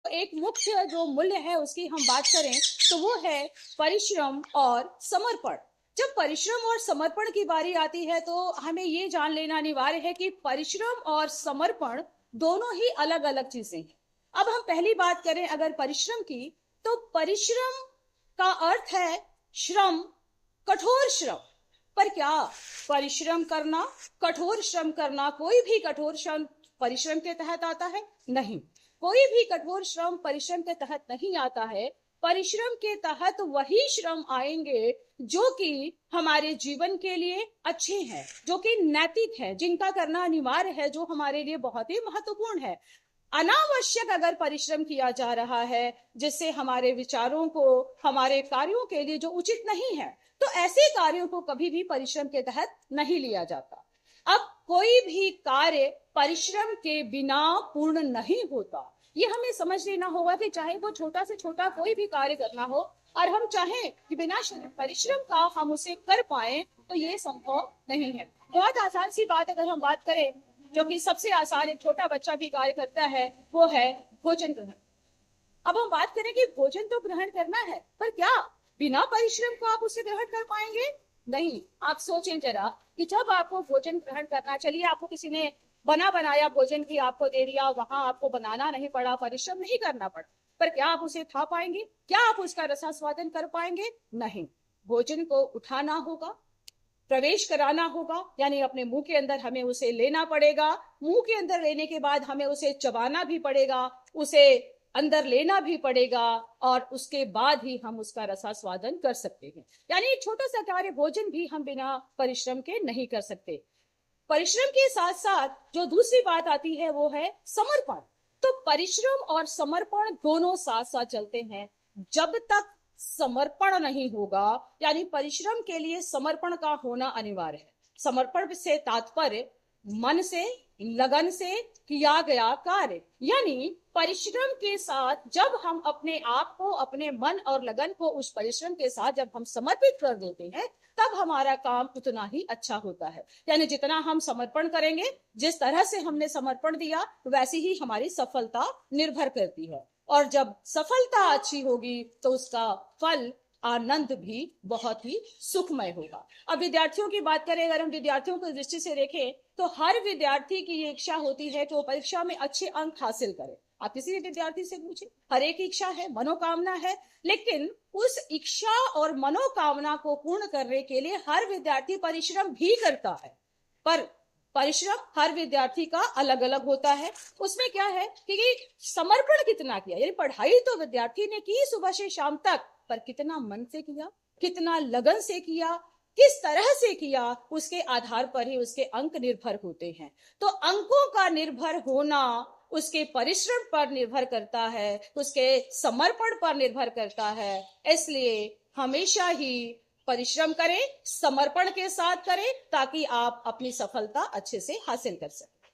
एक मुख्य जो मूल्य है उसकी हम बात करें तो वो है परिश्रम और समर्पण। जब परिश्रम और समर्पण की बारी आती है तो हमें ये जान लेना अनिवार्य है कि परिश्रम और समर्पण दोनों ही अलग अलग चीजें हैं। अब हम पहली बात करें अगर परिश्रम की, तो परिश्रम का अर्थ है श्रम, कठोर श्रम। पर क्या परिश्रम करना, कठोर श्रम करना, कोई भी कठोर श्रम परिश्रम के तहत आता है? नहीं, कोई भी कठोर श्रम परिश्रम के तहत नहीं आता है। परिश्रम के तहत वही श्रम आएंगे जो कि हमारे जीवन के लिए अच्छे हैं, जो कि नैतिक है, जिनका करना अनिवार्य है, जो हमारे लिए बहुत ही महत्वपूर्ण है। अनावश्यक अगर परिश्रम किया जा रहा है जिससे हमारे विचारों को, हमारे कार्यों के लिए जो उचित नहीं है, तो ऐसे कार्यों को कभी भी परिश्रम के तहत नहीं लिया जाता। अब कोई भी कार्य परिश्रम के बिना पूर्ण नहीं होता। ये हमें समझ लेना होगा कि चाहे वो छोटा से छोटा कोई भी कार्य करना हो और हम चाहें कि बिना परिश्रम का हम उसे कर पाए, तो ये संभव नहीं है। बहुत आसान सी बात अगर हम बात करें, जो कि सबसे आसान एक छोटा बच्चा भी कार्य करता है, वो है भोजन ग्रहण। अब हम बात करें कि भोजन तो ग्रहण करना है, पर क्या बिना परिश्रम को आप उसे ग्रहण कर पाएंगे? नहीं। आप सोचें जरा कि जब आपको भोजन ग्रहण करना, चलिए आपको किसी ने बना बनाया भोजन भी आपको दे दिया, वहां आपको बनाना नहीं पड़ा, परिश्रम नहीं करना पड़ा, पर क्या आप उसे खा पाएंगे? क्या आप उसका रसास्वादन कर पाएंगे? नहीं। भोजन को उठाना होगा, प्रवेश कराना होगा, यानी अपने मुंह के अंदर हमें उसे लेना पड़ेगा। मुंह के अंदर लेने के बाद हमें उसे चबाना भी पड़ेगा, उसे अंदर लेना भी पड़ेगा, और उसके बाद ही हम उसका रसास्वादन कर सकते हैं। यानी एक छोटा सा कार्य भोजन भी हम बिना परिश्रम के नहीं कर सकते। परिश्रम के साथ साथ जो दूसरी बात आती है वो है समर्पण। तो परिश्रम और समर्पण दोनों साथ साथ चलते हैं। जब तक समर्पण नहीं होगा, यानी परिश्रम के लिए समर्पण का होना अनिवार्य है। समर्पण से तात्पर्य मन से, लगन से किया गया कार्य, यानी परिश्रम के साथ जब हम अपने आप को, अपने मन और लगन को उस परिश्रम के साथ जब हम समर्पित कर देते हैं, तब हमारा काम उतना ही अच्छा होता है। यानी जितना हम समर्पण करेंगे, जिस तरह से हमने समर्पण दिया, वैसी ही हमारी सफलता निर्भर करती है। और जब सफलता अच्छी होगी तो उसका फल, आनंद भी बहुत ही सुखमय होगा। अब विद्यार्थियों की बात करें, अगर हम विद्यार्थियों की दृष्टि से देखें, तो हर विद्यार्थी की ये इच्छा होती है कि वो परीक्षा में अच्छे अंक हासिल करे। आप किसी भी विद्यार्थी से पूछें, हर एक इच्छा है, मनोकामना है, लेकिन उस इच्छा और मनोकामना को पूर्ण करने के लिए हर विद्यार्थी परिश्रम भी करता है। पर परिश्रम हर विद्यार्थी का अलग अलग होता है। उसमें क्या है कि समर्पण कितना किया, यानी पढ़ाई तो विद्यार्थी ने की सुबह से शाम तक, पर कितना मन से किया, कितना लगन से किया, किस तरह से किया, उसके आधार पर ही उसके अंक निर्भर होते हैं। तो अंकों का निर्भर होना उसके परिश्रम पर निर्भर करता है, उसके समर्पण पर निर्भर करता है। इसलिए हमेशा ही परिश्रम करें, समर्पण के साथ करें, ताकि आप अपनी सफलता अच्छे से हासिल कर सकें।